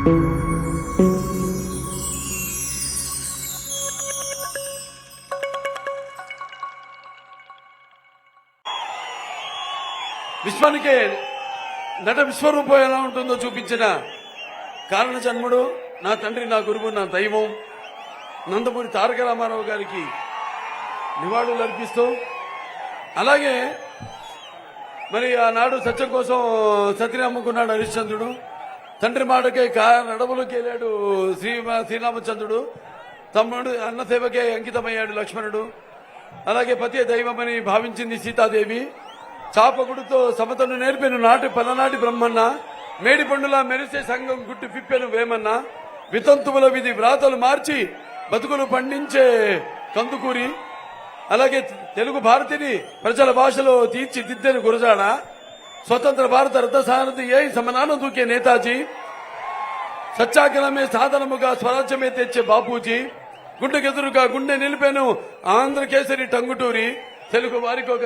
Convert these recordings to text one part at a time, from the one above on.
విశ్వానికే నట విశ్వరూపం ఎలా ఉంటుందో చూపించిన కారణ జన్ముడు, నా తండ్రి, నా గురువు, నా దైవం నందమూరి తారక రామారావు గారికి నివాళులు అర్పిస్తూ, అలాగే మరి ఆనాడు సత్యం కోసం సతిని అమ్ముకున్నాడు హరిశ్చంద్రుడు, తండ్రి మాటకే నడవులోకి వెళ్ళాడు శ్రీరామచంద్రుడు, తమ్ముడు అన్న సేవకే అంకితమయ్యాడు లక్ష్మణుడు, అలాగే పతి దైవమని భావించింది సీతాదేవి, చాపకుడితో సమతను నేర్పెను పలనాటి బ్రహ్మన్న, మేడి పండులా మెరిసే సంఘం గుట్టు పిప్పెను వేమన్న, వితంతువుల విధి వ్రాతలు మార్చి బతుకులు పండించే కందుకూరి, అలాగే తెలుగు భారతిని ప్రజల భాషలో తీర్చిదిద్దెను గురజాడ, స్వతంత్ర భారత రథసారథి అయి సమనాన దూకే నేతాజీ, సత్యాగ్రహమే సాధనముగా స్వరాజ్యమే తెచ్చే బాపూజీ, గుండెకెదురుగా గుండె నిలిపెను ఆంధ్రకేసరి టంగుటూరి, తెలుగు వారికి ఒక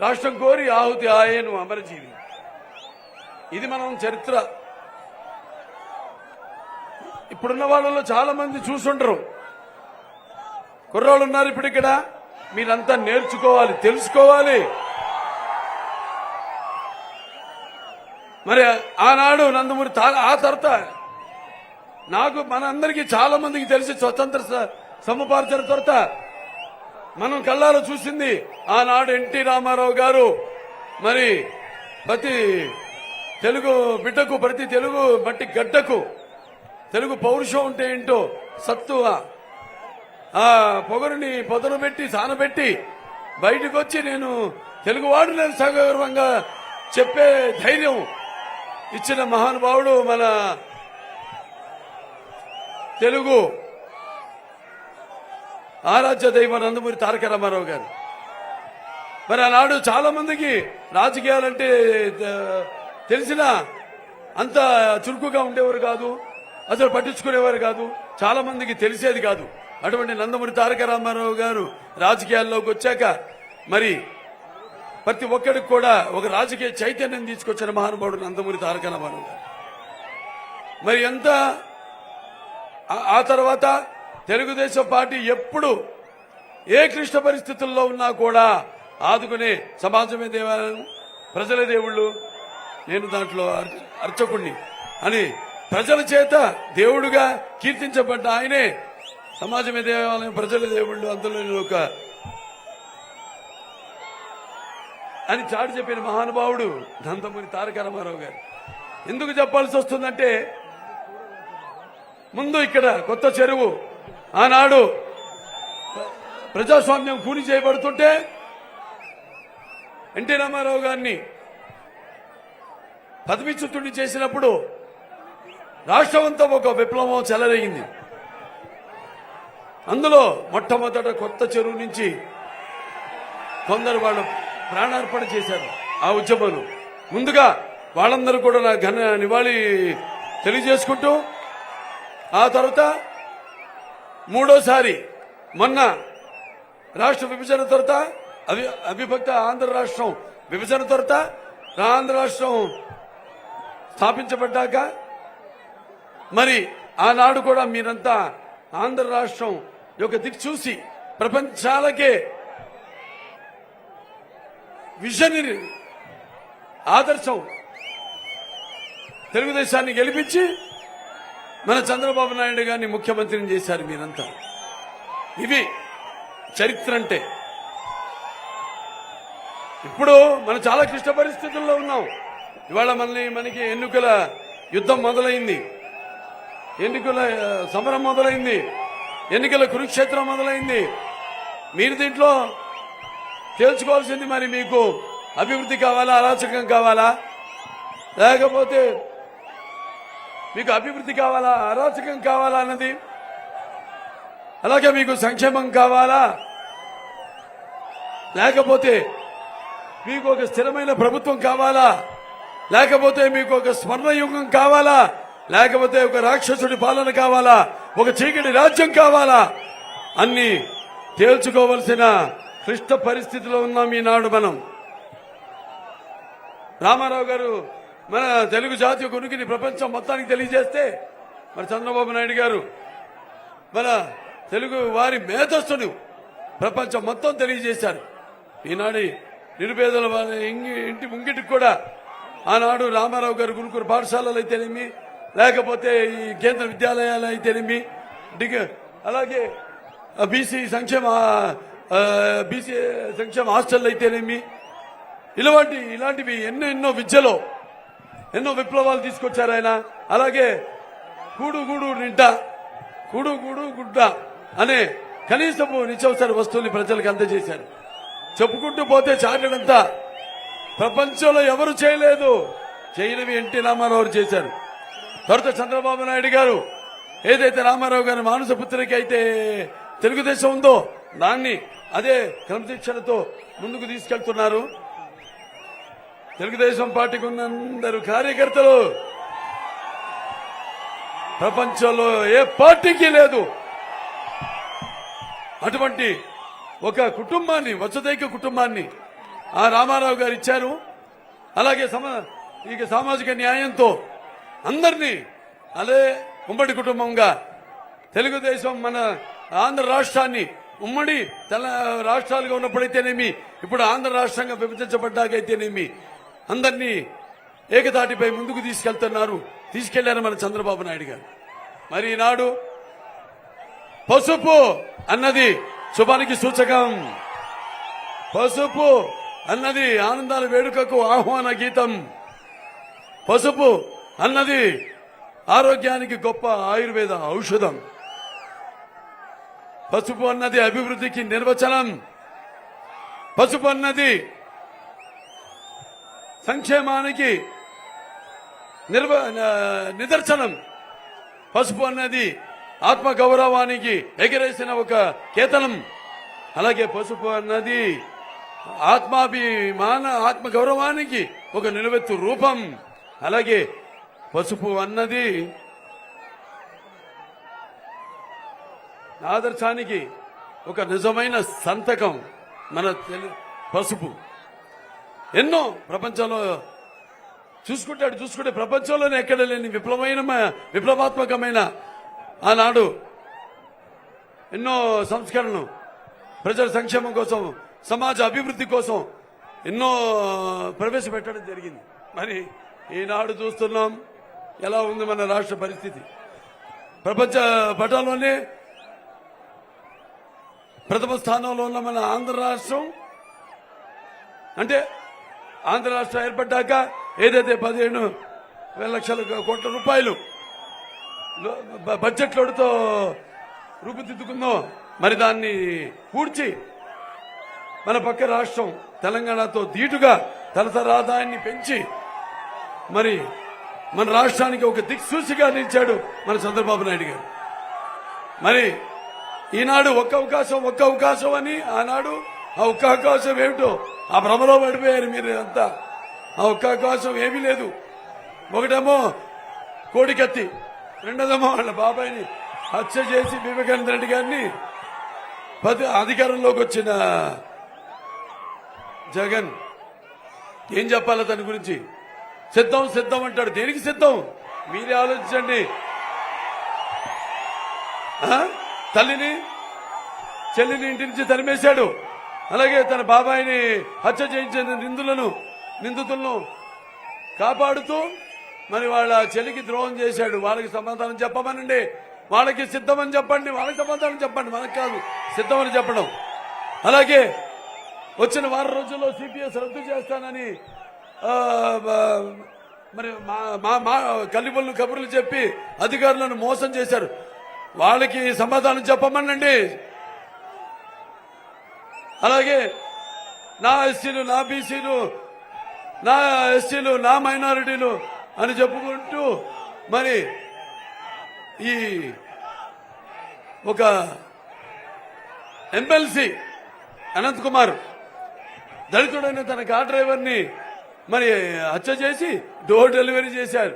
రాష్ట్రం కోరి ఆహుతి ఆయను అమరజీవి. ఇది మనం చరిత్ర. ఇప్పుడున్న వాళ్ళలో చాలా మంది చూసుంటారు, కుర్రాళ్ళు ఉన్నారు ఇప్పుడు ఇక్కడ, మీరంతా నేర్చుకోవాలి, తెలుసుకోవాలి. మరి ఆనాడు నందమూరి ఆ తర్వాత నాకు మనందరికీ చాలా మందికి తెలిసి స్వతంత్ర సముపార్జన తర్వాత మనం కళ్ళాలో చూసింది ఆనాడు ఎన్టీ రామారావు గారు మరి ప్రతి తెలుగు బిడ్డకు, ప్రతి తెలుగు మట్టి గడ్డకు తెలుగు పౌరుషం ఉంటే ఏంటో సత్తువ ఆ పొగరుని పొదలు పెట్టి సానబెట్టి బయటకు వచ్చి నేను తెలుగువాడు నేను సగర్వంగా చెప్పే ధైర్యం ఇచ్చిన మహానుభావుడు మన తెలుగు ఆరాధ్య దైవం నందమూరి తారక రామారావు గారు. మరి ఆనాడు చాలా మందికి రాజకీయాలంటే తెలిసినా అంత చురుకుగా ఉండేవారు కాదు, అసలు పట్టించుకునేవారు కాదు, చాలా మందికి తెలిసేది కాదు. అటువంటి నందమూరి తారక రామారావు గారు రాజకీయాల్లోకి వచ్చాక మరి ప్రతి ఒక్కడికి కూడా ఒక రాజకీయ చైతన్యం తీసుకొచ్చిన మహానుభావుడు నందమూరి తారక రామారావు గారు. మరి ఎంత ఆ తర్వాత తెలుగుదేశం పార్టీ ఎప్పుడు ఏ క్లిష్ట పరిస్థితుల్లో ఉన్నా కూడా ఆదుకునే సమాజమే దేవాలయం, ప్రజల దేవుళ్ళు, నేను దాంట్లో అర్చకుణ్ణి అని ప్రజల చేత దేవుడుగా కీర్తించబడ్డ ఆయనే సమాజమే దేవాలయం, ప్రజల దేవుళ్ళు, అందులో ఒక అని చాటి చెప్పిన మహానుభావుడు నందమూరి తారక రామారావు గారు. ఎందుకు చెప్పాల్సి వస్తుందంటే, ముందు ఇక్కడ కొత్త చెరువు ఆనాడు ప్రజాస్వామ్యం కూని చేయబడుతుంటే ఎన్టీ రామారావు గారిని పదవిచ్యుతుడిని చేసినప్పుడు రాష్ట్రమంతా ఒక విప్లవం చెలరేగింది. అందులో మొట్టమొదట కొత్త చెరువు నుంచి కొందరు వాళ్ళు ప్రాణార్పణ చేశారు ఆ ఉద్యమంలో. ముందుగా వాళ్ళందరూ కూడా నా ఘన నివాళి తెలియజేసుకుంటూ, ఆ తర్వాత మూడోసారి మొన్న రాష్ట్ర విభజన తర్వాత అవిభక్త ఆంధ్ర రాష్ట్రం విభజన తర్వాత ఆంధ్ర రాష్ట్రం స్థాపించబడ్డాక మరి ఆనాడు కూడా మీరంతా ఆంధ్ర రాష్ట్రం యొక్క దిక్కు చూసి ప్రపంచాలకే విజన్ ఆదర్శం తెలుగుదేశాన్ని గెలిపించి మన చంద్రబాబు నాయుడు గారిని ముఖ్యమంత్రిని చేశారు మీరంతా. ఇవి చరిత్ర అంటే. ఇప్పుడు మనం చాలా క్లిష్ట పరిస్థితుల్లో ఉన్నాం. ఇవాళ మనకి ఎన్నికల యుద్ధం మొదలైంది, ఎన్నికల సమరం మొదలైంది, ఎన్నికల కురుక్షేత్రం మొదలైంది. మీరు దీంట్లో తేల్చుకోవాల్సింది మరి మీకు అభివృద్ధి కావాలా, అరాచకం కావాలా, లేకపోతే మీకు అభివృద్ధి కావాలా, అరాచకం కావాలా అన్నది, అలాగే మీకు సంక్షేమం కావాలా, లేకపోతే మీకు ఒక స్థిరమైన ప్రభుత్వం కావాలా, లేకపోతే మీకు ఒక స్వర్ణయుగం కావాలా, లేకపోతే ఒక రాక్షసుడి పాలన కావాలా, ఒక చీకటి రాజ్యం కావాలా అన్ని తేల్చుకోవలసిన క్లిష్ట పరిస్థితిలో ఉన్నాం ఈనాడు మనం. రామారావు గారు మన తెలుగు జాతి యొక్క ఉనికిని ప్రపంచం మొత్తానికి తెలియజేస్తే మరి చంద్రబాబు నాయుడు గారు మన తెలుగు వారి మేధస్సును ప్రపంచం మొత్తం తెలియజేశారు. ఈనాడు నిరుపేదల వారి ఇంటి ముంగిటికి కూడా ఆనాడు రామారావు గారు గురుకుల పాఠశాలలు అయితేనేమి, లేకపోతే ఈ కేంద్ర విద్యాలయాలు అయితేనేమి, అలాగే బీసీ సంక్షేమ హాస్టల్ అయితేనేమి, ఇలాంటివి ఎన్నో విద్యలో ఎన్నో విప్లవాలు తీసుకొచ్చారు ఆయన. అలాగే కూడు గుడ్డ అనే కనీసపు నిత్యావసర వస్తువుల్ని ప్రజలకు అందజేశారు. చెప్పుకుంటూ పోతే చాటడంతా ప్రపంచంలో ఎవరు చేయలేదు, చేయనివి ఎన్టీ రామారావు చేశారు. తర్వాత చంద్రబాబు నాయుడు గారు ఏదైతే రామారావు గారి మానస పుత్రిక అయితే తెలుగుదేశం ఉందో దాన్ని అదే క్రమశిక్షణతో ముందుకు తీసుకెళ్తున్నారు. తెలుగుదేశం పార్టీకి ఉన్నందరూ కార్యకర్తలు ప్రపంచంలో ఏ పార్టీకి లేదు. అటువంటి ఒక కుటుంబాన్ని, వసుదైక కుటుంబాన్ని ఆ రామారావు గారు ఇచ్చారు. అలాగే సామాజిక న్యాయంతో అందరినీ అదే ఉమ్మడి కుటుంబంగా తెలుగుదేశం మన ఆంధ్ర రాష్ట్రాన్ని ఉమ్మడి రాష్ట్రాలుగా ఉన్నప్పుడైతేనేమి, ఇప్పుడు ఆంధ్ర రాష్ట్రంగా విభజించబడ్డాకైతేనేమి అందరినీ ఏకతాటిపై ముందుకు తీసుకెళ్లారు మన చంద్రబాబు నాయుడు గారు. మరి ఈనాడు పసుపు అన్నది శుభానికి సూచకం, పసుపు అన్నది ఆనందాల వేడుకకు ఆహ్వాన గీతం, పసుపు అన్నది ఆరోగ్యానికి గొప్ప ఆయుర్వేద ఔషధం, పసుపు అన్నది అభివృద్ధికి నిర్వచనం, పసుపు అన్నది సంక్షేమానికి నిదర్శనం, పసుపు అన్నది ఆత్మ గౌరవానికి ఎగరేసిన ఒక కేతనం. అలాగే పసుపు అన్నది ఆత్మ గౌరవానికి ఒక నిలువెత్తు రూపం. అలాగే పసుపు అన్నది ఆదర్శానికి ఒక నిజమైన సంతకం. మన పసుపు ఎన్నో ప్రపంచంలో చూసుకుంటే ప్రపంచంలోనే ఎక్కడ లేని విప్లవాత్మకమైన ఆనాడు ఎన్నో సంస్కరణలు ప్రజల సంక్షేమం కోసం, సమాజ అభివృద్ధి కోసం ఎన్నో ప్రవేశపెట్టడం జరిగింది. మరి ఈనాడు చూస్తున్నాం ఎలా ఉంది మన రాష్ట్ర పరిస్థితి. ప్రపంచ పటంలోనే ప్రథమ స్థానంలో ఉన్న మన ఆంధ్ర రాష్ట్రం, అంటే ఆంధ్ర రాష్ట్రం ఏర్పడ్డాక ఏదైతే 15,000 లక్షల కోట్ల రూపాయలు బడ్జెట్ లోటుతో రూపుదిద్దుకుందో, మరి దాన్ని పూడ్చి మన పక్క రాష్ట్రం తెలంగాణతో ధీటుగా తలసరి ఆదాయాన్ని పెంచి మరి మన రాష్ట్రానికి ఒక దిక్సూచిగా నిలిచాడు మన చంద్రబాబు నాయుడు గారు. మరి ఈనాడు ఒక్క అవకాశం అని ఆనాడు ఆ ఒక్క అవకాశం ఏమిటో ఆ భ్రమలో పడిపోయారు మీరు అంతా. ఆ ఒక్క అవకాశం ఏమీ లేదు. ఒకటేమో కోడికత్తి, రెండోదేమో వాళ్ళ బాబాయిని హత్య చేసి వివేకానంద రెడ్డి గారిని అధికారంలోకి వచ్చిన జగన్ ఏం చెప్పాలి దాని గురించి? సిద్ధం అంటాడు. దేనికి సిద్ధం? మీరే ఆలోచించండి. తల్లిని చెల్లిని ఇంటి నుంచి తరిమేశాడు. అలాగే తన బాబాయిని హత్య చేయించిన నిందితులను కాపాడుతూ మరి వాళ్ళ చెల్లికి ద్రోహం చేశాడు. వాళ్ళకి సమాధానం చెప్పమనండి, వాళ్ళకి సిద్ధమని చెప్పండి, వాళ్ళకి సమాధానం చెప్పండి, మనకు కాదు సిద్ధమని చెప్పడం. అలాగే వచ్చిన వారం రోజుల్లో సిపిఎస్ రద్దు చేస్తానని మరి కల్లిబొల్లు కబుర్లు చెప్పి అధికారులను మోసం చేశారు. వాళ్ళకి సమాధానం చెప్పమనండి. అలాగే నా ఎస్సీలు, నా బీసీలు, నా ఎస్టీలు, నా మైనారిటీలు అని చెప్పుకుంటూ మరి ఈ ఒక ఎమ్మెల్సీ అనంత్ కుమార్ దళితుడైన తన కార్ డ్రైవర్ని మరి హత్య చేసి డోర్ డెలివరీ చేశారు.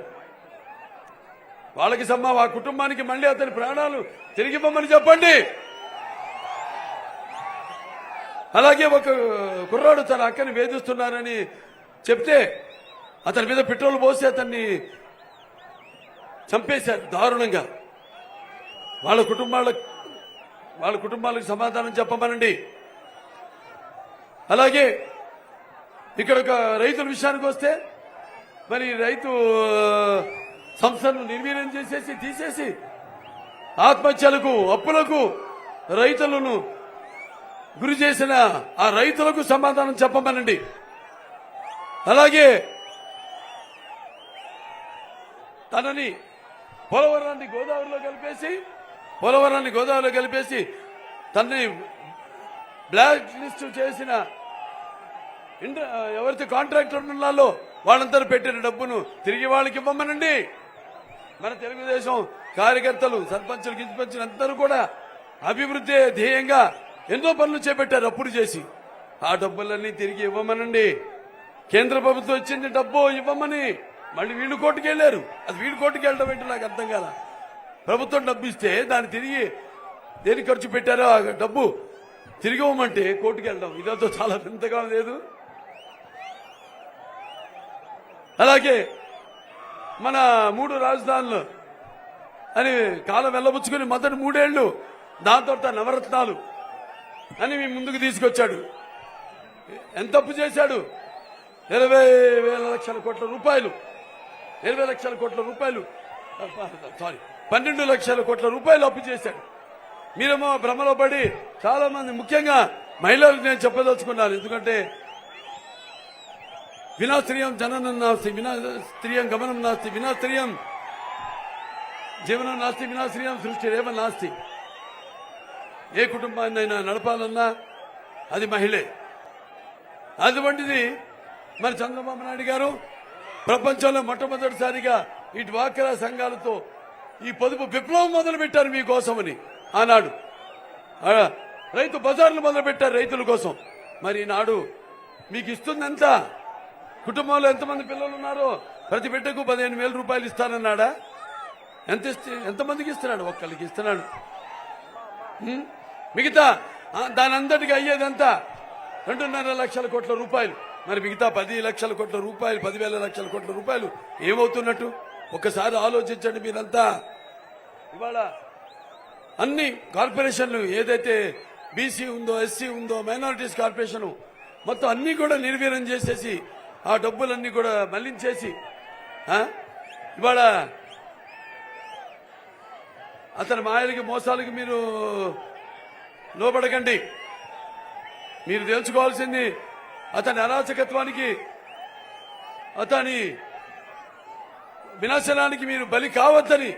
వాళ్ళకి ఆ కుటుంబానికి మళ్ళీ అతని ప్రాణాలు తిరిగివ్వమని చెప్పండి. అలాగే ఒక కుర్రాడు తన అక్కని వేధిస్తున్నారని చెప్తే అతని మీద పెట్రోల్ పోసి అతన్ని చంపేశారు దారుణంగా. వాళ్ళ కుటుంబాలకు సమాధానం చెప్పమనండి. అలాగే ఇక్కడ ఒక రైతుల విషయానికి వస్తే మరి రైతు సంస్థలను నిర్వీర్యం చేసేసి తీసేసి ఆత్మహత్యలకు అప్పులకు రైతులను గురి చేసిన ఆ రైతులకు సమాధానం చెప్పమనండి. అలాగే తనని పోలవరాన్ని గోదావరిలో కలిపేసి తనని బ్లాక్ లిస్ట్ చేసిన ఎవరైతే కాంట్రాక్టర్ ఉన్నారో వాళ్ళందరూ పెట్టిన డబ్బును తిరిగి వాళ్ళకి ఇవ్వమనండి. మన తెలుగుదేశం కార్యకర్తలు సర్పంచులు గిరిపంచులు అందరూ కూడా అభివృద్ధి ధ్యేయంగా ఎన్నో పనులు చేపట్టారు అప్పుడు చేసి. ఆ డబ్బులన్నీ తిరిగి ఇవ్వమనండి. కేంద్ర ప్రభుత్వం ఇచ్చింది డబ్బు ఇవ్వమని మళ్ళీ వీళ్ళు కోర్టుకు వెళ్లారు. అది వీళ్ళు కోర్టుకు వెళ్ళడం ఏంటో నాకు అర్థం కాల. ప్రభుత్వం డబ్బు ఇస్తే దాన్ని తిరిగి దేనికి ఖర్చు పెట్టారో ఆ డబ్బు తిరిగి ఇవ్వమంటే కోర్టుకు వెళ్ళడం ఇదంతా చాలా వింతగా లేదు. అలాగే మన 3 రాజధానులు అని కాలం వెళ్ళబుచ్చుకుని మొదటి 3 ఏళ్లు దాని తర్వాత నవరత్నాలు అని మీ ముందుకు తీసుకొచ్చాడు. ఎంత అప్పు చేశాడు? 20,000 లక్షల కోట్ల రూపాయలు. 20 లక్షల కోట్ల రూపాయలు 12 లక్షల కోట్ల రూపాయలు అప్పు చేశాడు. మీరేమో భ్రమలో పడి చాలా మంది ముఖ్యంగా మహిళలకు నేను చెప్పదలుచుకున్నాను. ఎందుకంటే వినాశ్రియం జననం నాస్తి, వినాశ్రియం గమనం నాస్తి, వినాశ్రియం జీవనం నాస్తి, వినాశ్రియం సృష్టి రేవ నాస్తి. ఏ కుటుంబాన్ని అయినా నడపాలన్నా అది మహిళే. అటువంటిది మరి చంద్రబాబు నాయుడు గారు ప్రపంచంలో మొట్టమొదటిసారిగా ఈ డ్వాక్రా సంఘాలతో ఈ పొదుపు విప్లవం మొదలు పెట్టారు మీకోసమని. ఆనాడు రైతు బజార్లు మొదలు పెట్టారు రైతుల కోసం. మరి ఈనాడు మీకు ఇస్తుందంత కుటుంబంలో ఎంతమంది పిల్లలు ఉన్నారో ప్రతి బిడ్డకు 15,000 రూపాయలు ఇస్తానన్నాడా? ఎంతమందికి ఇస్తున్నాడు? ఒక్కరికి ఇస్తున్నాడు. మిగతా దాని అంతటికి అయ్యేదంతా 2.5 లక్షల కోట్ల రూపాయలు. మరి మిగతా 10 లక్షల కోట్ల రూపాయలు, 10,000 లక్షల కోట్ల రూపాయలు ఏమవుతున్నట్టు ఒక్కసారి ఆలోచించండి మీరంతా. ఇవాళ అన్ని కార్పొరేషన్లు ఏదైతే బీసీ ఉందో, ఎస్సీ ఉందో, మైనారిటీస్ కార్పొరేషన్ మొత్తం అన్ని కూడా నిర్వీర్యం చేసేసి ఆ డబ్బులన్నీ కూడా మళ్లించేసి ఇవాళ అతని మాయలకి మోసాలకి మీరు లోబడకండి. మీరు తెలుసుకోవాల్సింది అతని అరాచకత్వానికి, అతని వినాశనానికి మీరు బలి కావద్దని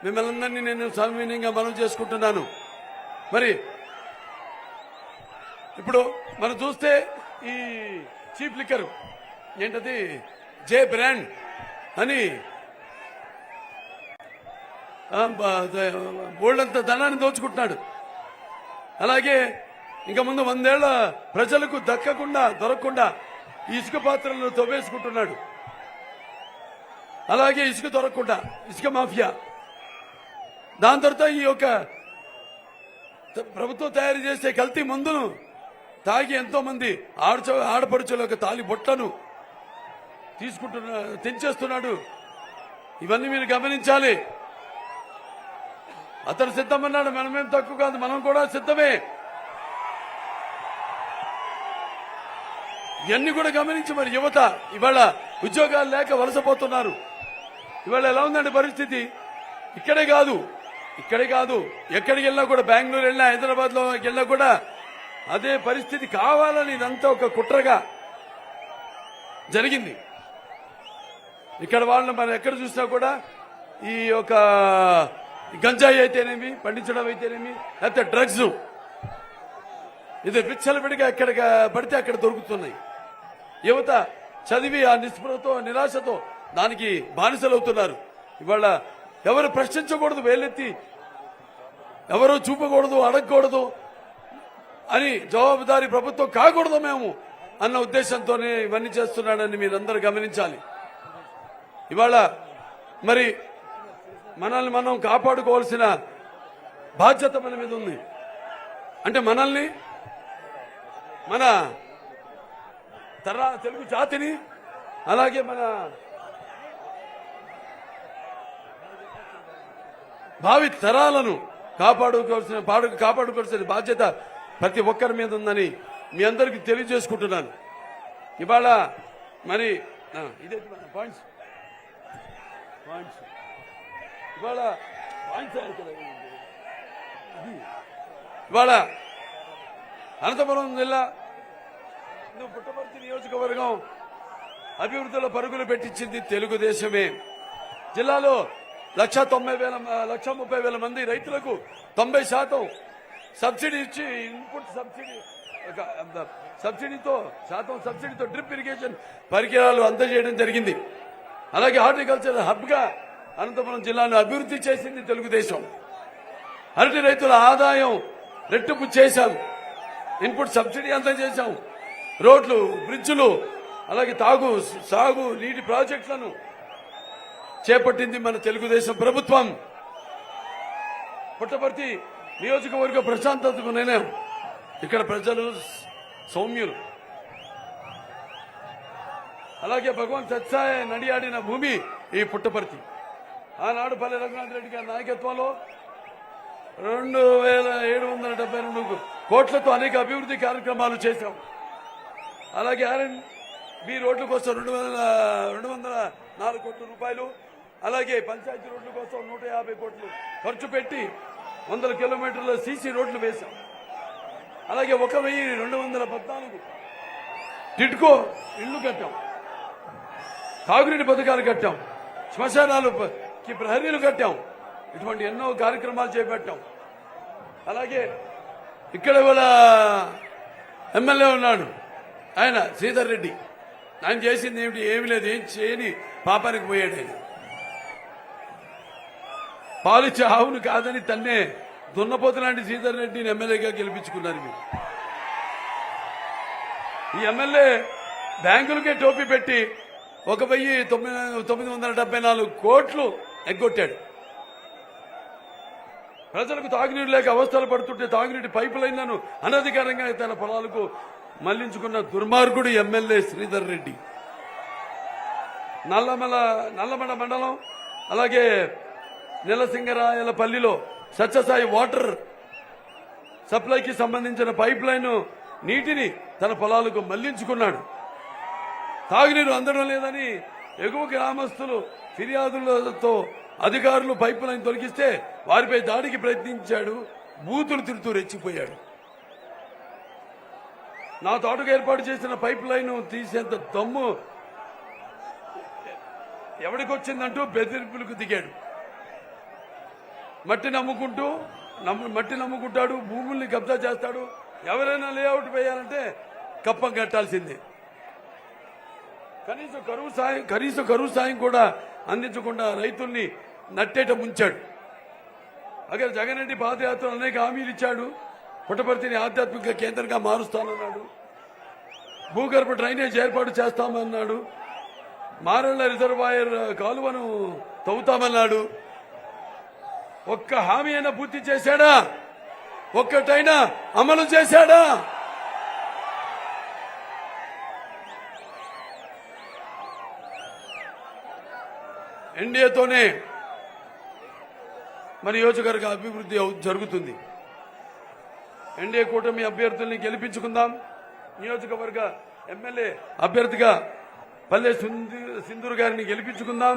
మిమ్మల్ని అందరినీ నేను సవినయంగా మనం చేసుకుంటున్నాను. మరి ఇప్పుడు మనం చూస్తే ఈ చీప్ లిక్కర్ ఏంటది జే బ్రాండ్ అని బోల్డంత ధనాన్ని దోచుకుంటున్నాడు. అలాగే ఇంకా ముందు 100 ఏళ్ల ప్రజలకు దొరకకుండా ఇసుక పాత్రలను తవ్వేసుకుంటున్నాడు. అలాగే ఇసుక దొరకకుండా ఇసుక మాఫియా. దాని తర్వాత ఈ యొక్క ప్రభుత్వం తయారు చేసే కల్తీ మందును తాగి ఎంతో మంది ఆడపడుచుల యొక్క తాలి బొట్టను తెంచేస్తున్నాడు. ఇవన్నీ మీరు గమనించాలి. అతను సిద్ధమన్నాడు, మనమేం తక్కువ కాదు, మనం కూడా సిద్ధమే. ఇవన్నీ కూడా గమనించి మరి యువత ఇవాళ ఉద్యోగాలు లేక వలసపోతున్నారు. ఇవాళ ఎలా ఉందండి పరిస్థితి? ఇక్కడే కాదు ఎక్కడికి వెళ్ళినా కూడా, బెంగళూరు వెళ్ళినా, హైదరాబాద్ లో వెళ్ళినా కూడా అదే పరిస్థితి. కావాలని ఇదంతా ఒక కుట్రగా జరిగింది. ఇక్కడ వాళ్ళని మనం ఎక్కడ చూసినా కూడా ఈ యొక్క గంజాయి అయితేనేమి, పండించడం అయితేనేమి, లేకపోతే డ్రగ్స్, ఇది విచ్చలవిడిగా ఎక్కడ పడితే అక్కడ దొరుకుతున్నాయి. యువత చదివి ఆ నిస్పృహతో, నిరాశతో దానికి బానిసలవుతున్నారు. ఇవాళ ఎవరు ప్రశ్నించకూడదు, వేలెత్తి ఎవరు చూపకూడదు, అడగకూడదు అని జవాబుదారీ ప్రభుత్వం కాకూడదు మేము అన్న ఉద్దేశంతోనే ఇవన్నీ చేస్తున్నాడని మీరందరూ గమనించాలి. ఇవాళ మరి మనల్ని మనం కాపాడుకోవాల్సిన బాధ్యత మన మీద ఉంది. అంటే మనల్ని, మన తెలుగు జాతిని అలాగే మన భావి తరాలను కాపాడుకోవాల్సిన బాధ్యత ప్రతి ఒక్కరి మీద ఉందని మీ అందరికీ తెలియజేసుకుంటున్నాను. ఇవాళ మరి ఇదే పాయింట్స్ ఇవాళ అనంతపురం జిల్లా పుట్టపర్తి నియోజకవర్గం అభివృద్ధిలో పరుగులు పెట్టించింది తెలుగుదేశమే. జిల్లాలో 1,30,000 మంది రైతులకు 90% సబ్సిడీ ఇచ్చి ఇన్పుట్ సబ్సిడీతో డ్రిప్ ఇరిగేషన్ పరికరాలు అందజేయడం జరిగింది. అలాగే హార్టికల్చర్ హబ్ గా అనంతపురం జిల్లాను అభివృద్ధి చేసింది తెలుగుదేశం. అరటి రైతుల ఆదాయం రెట్టింపు చేశాం. ఇన్పుట్ సబ్సిడీ అందజేశాం. రోడ్లు, బ్రిడ్జులు, అలాగే సాగు నీటి ప్రాజెక్టులను చేపట్టింది మన తెలుగుదేశం ప్రభుత్వం. పుట్టపర్తి నియోజకవర్గ ప్రశాంతతకు నిర్ణయం. ఇక్కడ ప్రజలు సౌమ్యులు. అలాగే భగవాన్ సత్సాయ నడియాడిన భూమి ఈ పుట్టపర్తి. ఆనాడు పల్లె రఘునాథ్ రెడ్డి గారి నాయకత్వంలో 2,772 కోట్లతో అనేక అభివృద్ధి కార్యక్రమాలు చేశాం. అలాగే ఆర్ఎండ్బి రోడ్ల కోసం 204 కోట్ల రూపాయలు, అలాగే పంచాయతీ రోడ్ల కోసం 150 కోట్లు ఖర్చు పెట్టి 100 కిలోమీటర్ల సీసీ రోడ్లు వేశాం. అలాగే 1,214 టిడ్కో ఇళ్లు కట్టాం. తాగునీటి పథకాలు కట్టాం. శ్మశానాలకి ప్రహరీలు కట్టాం. ఇటువంటి ఎన్నో కార్యక్రమాలు చేపట్టాం. అలాగే ఇక్కడ వాళ్ళ ఎమ్మెల్యే ఉన్నాడు, ఆయన శ్రీధర్ రెడ్డి. ఆయన చేసింది ఏమి లేదు, ఏం చేయని పాపానికి పోయాడు. ఆయన పాలిచ్చే ఆవును కాదని తన్నే దున్నపోతు లాంటి శ్రీధర్ రెడ్డిని ఎమ్మెల్యేగా గెలిపించుకున్నారు మీరు. ఈ ఎమ్మెల్యే బ్యాంకులకే టోపీ పెట్టి 1,974 కోట్లు ఎగ్గొట్టాడు. ప్రజలకు తాగునీరు లేక అవస్థలు పడుతుంటే తాగునీటి పైపు లైన్లను అనధికారంగా తన పొలాలకు మళ్లించుకున్న దుర్మార్గుడు ఎమ్మెల్యే శ్రీధర్ రెడ్డి. నల్లమడ మండలం అలాగే నెలసింగరాయలపల్లిలో సత్యసాయి వాటర్ సప్లైకి సంబంధించిన పైప్ లైన్ నీటిని తన పొలాలకు మళ్లించుకున్నాడు. తాగునీరు అందడం లేదని ఎగువ గ్రామస్తులు ఫిర్యాదులతో అధికారులు పైప్ లైన్ తొలగిస్తే వారిపై దాడికి ప్రయత్నించాడు. బూతులు తిడుతూ రెచ్చిపోయాడు. నా తోటకు ఏర్పాటు చేసిన పైప్ లైన్ తీసేంత దమ్ము ఎవడికొచ్చిందంటూ బెదిరింపులకు దిగాడు. మట్టి నమ్ముకుంటాడు, భూముల్ని కబ్జా చేస్తాడు. ఎవరైనా లేఅవుట్ వేయాలంటే కప్పం కట్టాల్సిందే. కనీస కరువు సాయం కూడా అందించకుండా రైతుల్ని నట్టేట ముంచాడు. అక్కడ జగన్ రెడ్డి పాదయాత్రలు అనేక హామీలు ఇచ్చాడు. పుట్టపర్తిని ఆధ్యాత్మిక కేంద్రంగా మారుస్తానన్నాడు. భూగర్భ డ్రైనేజ్ ఏర్పాటు చేస్తామన్నాడు. మారళ్ల రిజర్వాయర్ కాలువను తవ్వుతామన్నాడు. ఒక్క హామీ అయినా పూర్తి చేశాడా? ఒక్కటైనా అమలు చేశాడా? ఎన్డీఏతోనే మన నియోజకవర్గ అభివృద్ధి జరుగుతుంది. ఎన్డీఏ కూటమి అభ్యర్థుల్ని గెలిపించుకుందాం. నియోజకవర్గ ఎమ్మెల్యే అభ్యర్థిగా పల్లె సింధూర్ గారిని గెలిపించుకుందాం.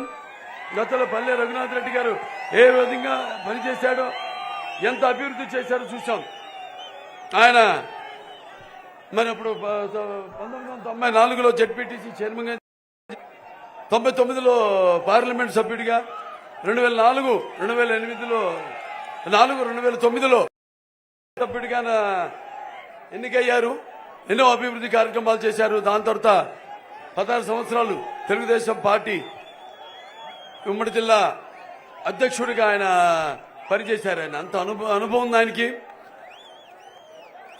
గతంలో పల్లె రఘునాథ్ రెడ్డి గారు ఏ విధంగా పనిచేశాడో, ఎంత అభివృద్ధి చేశారో చూసాం. ఆయన మరి అప్పుడు 1994లో జెడ్పీటీసీ చైర్మన్ గా, 99లో పార్లమెంట్ సభ్యుడిగా, 2009లో సభ్యుడిగా ఎన్నికయ్యారు. ఎన్నో అభివృద్ధి కార్యక్రమాలు చేశారు. దాని తర్వాత 16 సంవత్సరాలు తెలుగుదేశం పార్టీ ఉమ్మడి జిల్లా అధ్యక్షుడిగా ఆయన పనిచేశారు. ఆయన అంత అనుభవం ఉంది ఆయనకి.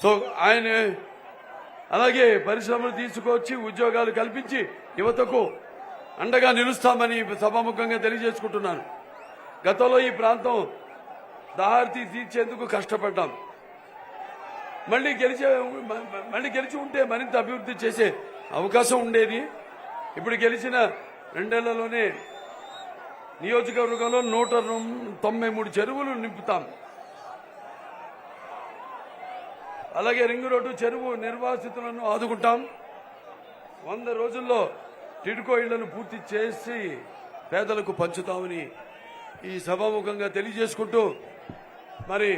సో ఆయన అలాగే పరిశ్రమలు తీసుకొచ్చి ఉద్యోగాలు కల్పించి యువతకు అండగా నిలుస్తామని సభాముఖంగా తెలియజేసుకుంటున్నాను. గతంలో ఈ ప్రాంతం దాహార్తి తీర్చేందుకు కష్టపడ్డాం. మళ్ళీ గెలిచి ఉంటే మరింత అభివృద్ధి చేసే అవకాశం ఉండేది. ఇప్పుడు గెలిచిన 2 ఏళ్లలోనే నియోజకవర్గంలో 193 చెరువులు నింపుతాం. అలాగే రింగ్ రోడ్డు చెరువు నిర్వాసితులను ఆదుకుంటాం. 100 రోజుల్లో టిడ్కో ఇళ్లను పూర్తి చేసి పేదలకు పంచుతామని ఈ సభాముఖంగా తెలియజేసుకుంటూ, మరి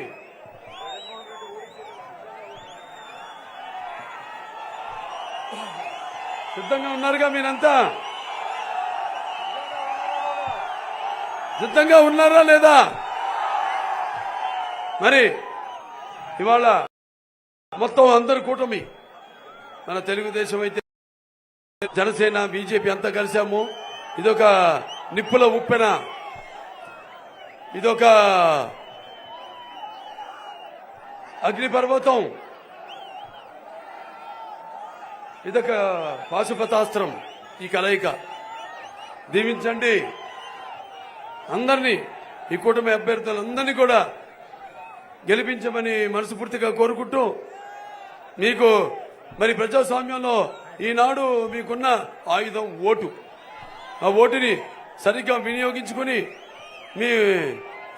సిద్ధంగా ఉన్నారుగా? మీరంతా సిద్ధంగా ఉన్నారా లేదా? మరి ఇవాళ మొత్తం అందరు కూటమి, మన తెలుగుదేశం అయితే, జనసేన, బీజేపీ అంతా కలిశాము. ఇదొక నిప్పుల ఉప్పెన, ఇదొక అగ్నిపర్వతం, ఇదొక పాశుపతాస్త్రం. ఈ కలయిక దీవించండి అందరినీ, ఈ కూటమి అభ్యర్థులందరినీ కూడా గెలిపించమని మనస్ఫూర్తిగా కోరుకుంటూ, మీకు మరి ప్రజాస్వామ్యంలో ఈనాడు మీకున్న ఆయుధం ఓటు. ఆ ఓటుని సరిగ్గా వినియోగించుకుని మీ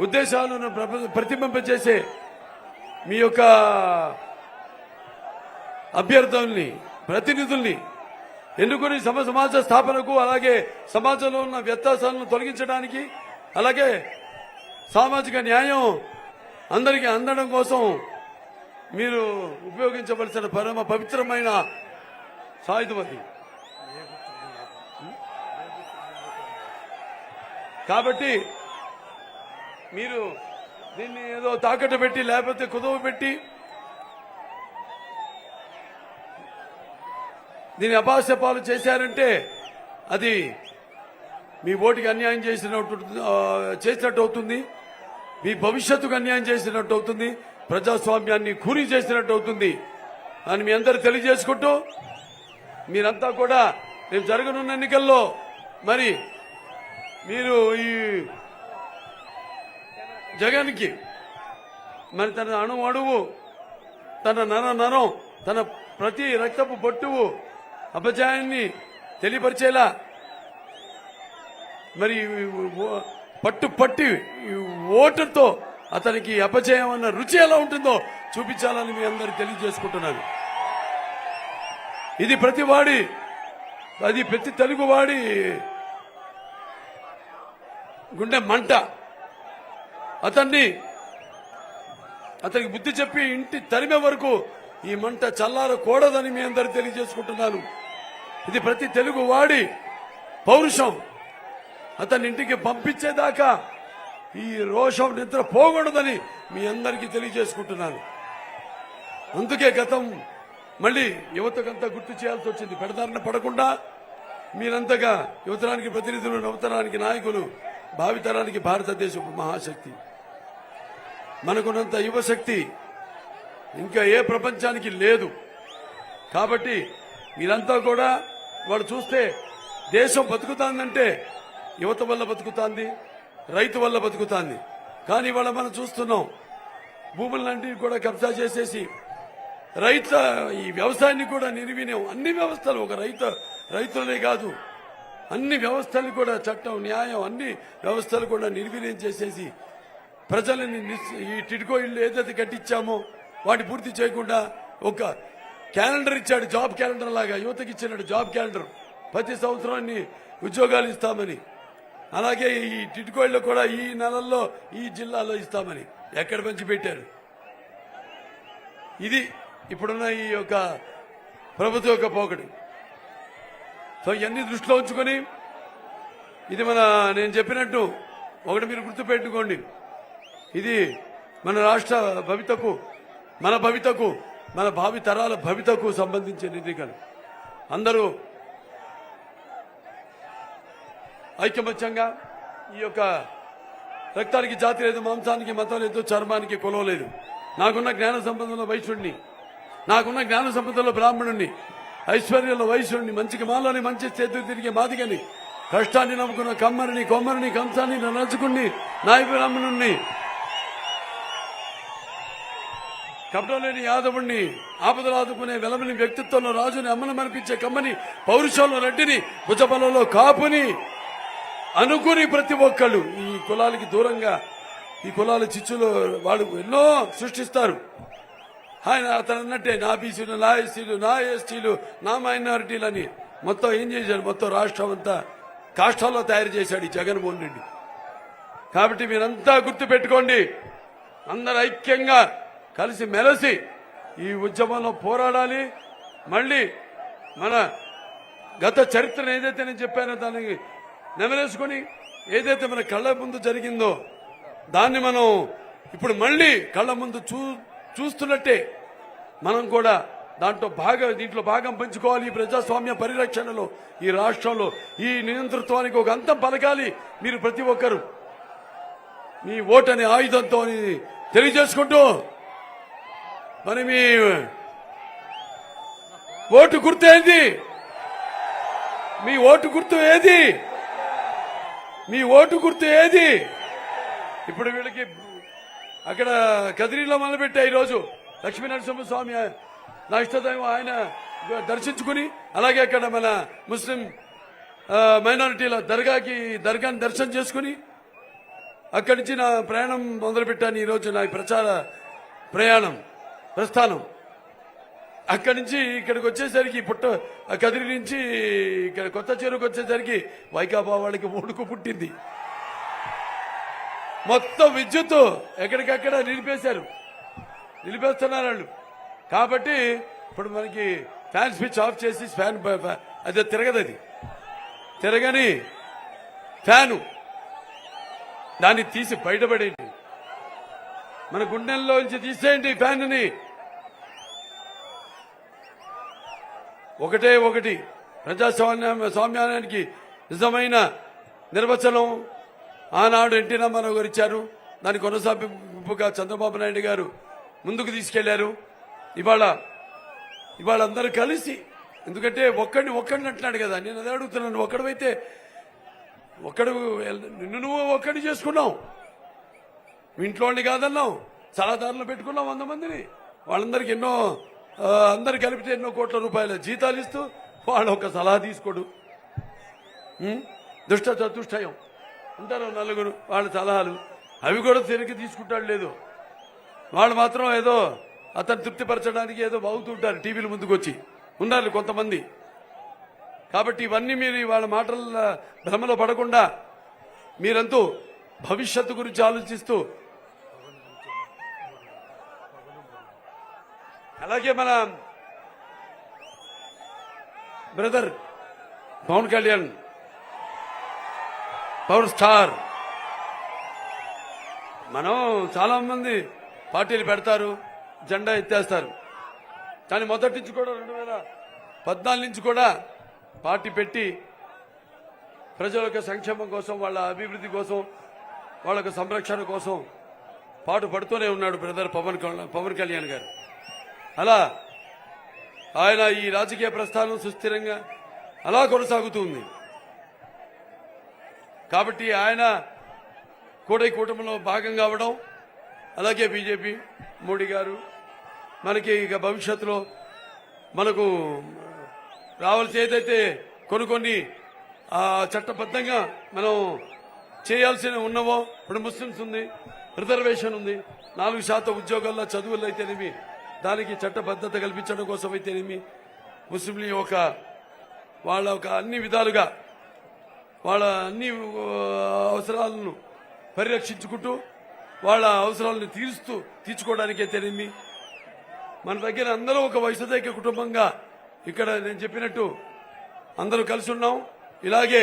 ఉద్దేశాలను ప్రతిబింబింపచేసే మీ యొక్క అభ్యర్థుల్ని, ప్రతినిధుల్ని ఎన్నుకొని సమాజ స్థాపనకు, అలాగే సమాజంలో ఉన్న వ్యత్యాసాలను తొలగించడానికి, అలాగే సామాజిక న్యాయం అందరికీ అందడం కోసం మీరు ఉపయోగించవలసిన పరమ పవిత్రమైన సాయుధం అది. కాబట్టి మీరు దీన్ని ఏదో తాకట్టు పెట్టి, లేకపోతే కుదువ పెట్టి దీన్ని అపాస్యపాలు చేశారంటే అది మీ ఓటుకి అన్యాయం చేసినట్టు అవుతుంది, మీ భవిష్యత్తుకు అన్యాయం చేసినట్టు అవుతుంది, ప్రజాస్వామ్యాన్ని కూని చేసినట్టు అవుతుంది అని మీ అందరూ తెలియజేసుకుంటూ, మీరంతా కూడా రేపు జరగనున్న ఎన్నికల్లో మరి మీరు ఈ జగన్కి మరి తన అణువు, తన నరం, తన ప్రతి రక్తపు బొట్టువు అపజయాన్ని తెలియపరిచేలా మరి పట్టి ఓటుతో అతనికి అపజయం అన్న రుచి ఎలా ఉంటుందో చూపించాలని మీ అందరూ తెలియజేసుకుంటున్నాను. ఇది ప్రతి తెలుగువాడి గుండె మంట. అతనికి బుద్ధి చెప్పి ఇంటి తరిమే వరకు ఈ మంట చల్లారకూడదని మీ అందరూ తెలియజేసుకుంటున్నాను. ఇది ప్రతి తెలుగువాడి పౌరుషం. అతని ఇంటికి పంపించేదాకా ఈ రోషం నిద్ర పోకూడదని మీ అందరికీ తెలియజేసుకుంటున్నాను. అందుకే గతం మళ్ళీ యువతకంతా గుర్తు చేయాల్సి వచ్చింది. పెడదారిన పడకుండా మీరంతగా యువతరానికి ప్రతినిధులు, నవతరానికి నాయకులు, భావితరానికి భారతదేశపు మహాశక్తి. మనకున్నంత యువశక్తి ఇంకా ఏ ప్రపంచానికి లేదు. కాబట్టి మీరంతా కూడా వాళ్ళు చూస్తే దేశం బతుకుతాందంటే యువత వల్ల బతుకుతాంది, రైతు వల్ల బతుకుతాంది. కానీ ఇవాళ మనం చూస్తున్నాం, భూములన్నింటినీ కూడా కబ్జా చేసేసి ఈ వ్యవసాయాన్ని కూడా నిర్వీర్యం. అన్ని వ్యవస్థలు, ఒక రైతులనే కాదు, అన్ని వ్యవస్థలు కూడా, చట్టం, న్యాయం, అన్ని వ్యవస్థలు కూడా నిర్వీర్యం చేసేసి ప్రజలని ఈ టిడ్కో ఇళ్లు ఏదైతే కట్టించామో వాటి పూర్తి చేయకుండా ఒక క్యాలెండర్ ఇచ్చాడు, జాబ్ క్యాలెండర్ లాగా యువతకి ఇచ్చినాడు జాబ్ క్యాలెండర్. ప్రతి సంవత్సరాన్ని ఉద్యోగాలు ఇస్తామని, అలాగే ఈ టిడ్కో ఇళ్లు కూడా ఈ నెలల్లో ఈ జిల్లాలో ఇస్తామని ఎక్కడ పంచిపెట్టారు? ఇది ఇప్పుడున్న ఈ యొక్క ప్రభుత్వం యొక్క పోకడి. సో ఇవన్నీ దృష్టిలో ఉంచుకొని ఇది నేను చెప్పినట్టు ఒకటి మీరు గుర్తుపెట్టుకోండి, ఇది మన రాష్ట్ర భవితకు, మన భవితకు, మన భావి తరాల భవితకు సంబంధించిన ఎన్నికలు. అందరూ ఐకమత్యంగా, ఈ యొక్క రక్తానికి జాతి లేదు, మాంసానికి మతం లేదు, చర్మానికి కులం లేదు. నాకున్న జ్ఞాన సంపదలో వైశ్యుడిని, నాకున్న జ్ఞాన సంపదలో బ్రాహ్మణుణ్ణి, ఐశ్వర్యంలో వైశ్యుడిని, మంచికి మాలోని మంచి చేతులు తిరిగే మాదిగని, కష్టాన్ని నమ్ముకున్న కమ్మరిని, కొమ్మరిని, కంసాన్ని, నలుచుకుని, నాయ బ్రాహ్మణుణ్ణి, కపటం లేని యాదవుణ్ణి, ఆపదలు ఆదుకునే వెలమని వ్యక్తిత్వంలో రాజుని, అమ్మను మనిపించే కమ్మని, పౌరుషంలో రెడ్డిని, భుజబలంలో కాపుని అనుకుని ప్రతి ఒక్కళ్ళు ఈ కులాలకి దూరంగా, ఈ కులాల చిచ్చులో వాళ్ళు ఎన్నో సృష్టిస్తారు. ఆయన అతను అన్నట్టే నా బీసీలు, నా ఎస్సీలు, నా ఎస్టీలు, నా మైనారిటీలు అని మొత్తం ఏం చేశాడు, మొత్తం రాష్ట్రం అంతా కాష్టాల్లో తయారు చేశాడు ఈ జగన్మోహన్ రెడ్డి. కాబట్టి మీరంతా గుర్తు పెట్టుకోండి, అందరు ఐక్యంగా కలిసి మెలిసి ఈ ఉద్యమంలో పోరాడాలి. మళ్ళీ మన గత చరిత్రను ఏదైతే నేను చెప్పానో దాన్ని నెమరేసుకొని ఏదైతే మన కళ్ళ ముందు జరిగిందో దాన్ని మనం ఇప్పుడు మళ్ళీ కళ్ళ ముందు చూస్తున్నట్టే మనం కూడా దీంట్లో భాగం పంచుకోవాలి. ఈ ప్రజాస్వామ్య పరిరక్షణలో, ఈ రాష్ట్రంలో ఈ నియంతృత్వానికి ఒక అంతం పలకాలి. మీరు ప్రతి ఒక్కరు మీ ఓటు అనే ఆయుధంతో తెలియజేసుకుంటూ, మరి మీ ఓటు గుర్తు ఏది? మీ ఓటు గుర్తు ఏది? మీ ఓటు గుర్తు ఏది? ఇప్పుడు వీళ్ళకి అక్కడ కదిరిలో మొదలుపెట్టా ఈరోజు లక్ష్మీనరసింహస్వామి నా ఇష్టదైవం, ఆయన దర్శించుకుని, అలాగే అక్కడ మన ముస్లిం మైనారిటీల దర్గాని దర్శనం చేసుకుని అక్కడి నుంచి నా ప్రయాణం మొదలుపెట్టాను. ఈరోజు నా ప్రస్థానం అక్కడి నుంచి ఇక్కడికి వచ్చేసరికి కదిరి నుంచి ఇక్కడ కొత్త చెరువుకి వచ్చేసరికి వైకాపా వాళ్ళకి ముడుకు పుట్టింది. మొత్తం విద్యుత్ ఎక్కడికక్కడ నిలిపేస్తున్నారు వాళ్ళు. కాబట్టి ఇప్పుడు మనకి ఫ్యాన్ స్విచ్ ఆఫ్ చేసి అదే తిరగని ఫ్యాను దాన్ని తీసి బయటపడేయండి, మన గుండెల్లోంచి తీసేయండి ఫ్యాన్ని. ఒకటి ప్రజాస్వామ్యానికి నిజమైన నిర్వచనం ఆనాడు ఎన్టీ రామారావు గారు ఇచ్చారు. దాని కొనసాగింపుగా చంద్రబాబు నాయుడు గారు ముందుకు తీసుకెళ్లారు. ఇవాళ అందరూ కలిసి, ఎందుకంటే ఒక్కడిని అంటున్నాడు కదా, నేను అదే అడుగుతున్నాను. నిన్ను నువ్వు ఒక్కడి చేసుకున్నావు, మీ ఇంట్లోని కాదన్నావు, సలహాదారులు పెట్టుకున్నావు 100 మందిని. వాళ్ళందరికీ అందరు కలిపితే ఎన్నో కోట్ల రూపాయల జీతాలు ఇస్తూ వాళ్ళు ఒక సలహా తీసుకోడు. దుష్ట చతుష్టయం ఉంటారు నలుగురు, వాళ్ళ సలహాలు అవి కూడా తిరిగి తీసుకుంటాడు లేదు. వాళ్ళు మాత్రం ఏదో అతను తృప్తిపరచడానికి ఏదో బాగుతుంటారు టీవీల ముందుకు వచ్చి ఉండాలి కొంతమంది. కాబట్టి ఇవన్నీ మీరు వాళ్ళ మాటల భ్రమలో పడకుండా మీరంతూ భవిష్యత్తు గురించి ఆలోచిస్తూ, అలాగే మన brother Pawan Kalyan power star, మనం చాలా మంది పార్టీలు పెడతారు, జెండా ఎత్తేస్తారు. కానీ మొదటి నుంచి కూడా 2014 నుంచి కూడా పార్టీ పెట్టి ప్రజల యొక్క సంక్షేమం కోసం, వాళ్ళ అభివృద్ధి కోసం, వాళ్ళ యొక్క సంరక్షణ కోసం పాటు పడుతూనే ఉన్నాడు బ్రదర్ పవన్ కళ్యాణ్ గారు. అలా ఆయన ఈ రాజకీయ ప్రస్థానం సుస్థిరంగా అలా కొనసాగుతుంది. కాబట్టి ఆయన కూటమిలో భాగం కావడం, అలాగే బీజేపీ మోడీ గారు మనకి ఇక భవిష్యత్తులో మనకు రావాల్సి ఏదైతే కొన్ని చట్టబద్ధంగా మనం చేయాల్సిన ఉన్నవో, ఇప్పుడు ముస్లిమ్స్ ఉంది, రిజర్వేషన్ ఉంది, 4% ఉద్యోగాల్లో చదువులు అయితేనేమి, దానికి చట్టబద్ధత కల్పించడం కోసం అయితేనేమి, ముస్లింల వాళ్ళ అన్ని విధాలుగా వాళ్ళ అన్ని అవసరాలను పరిరక్షించుకుంటూ వాళ్ళ అవసరాలను తీర్చుకోవడానికైతేనేమి, మన దగ్గర అందరూ ఒక వైసదైక్య కుటుంబంగా ఇక్కడ నేను చెప్పినట్టు అందరూ కలిసి ఉన్నాం. ఇలాగే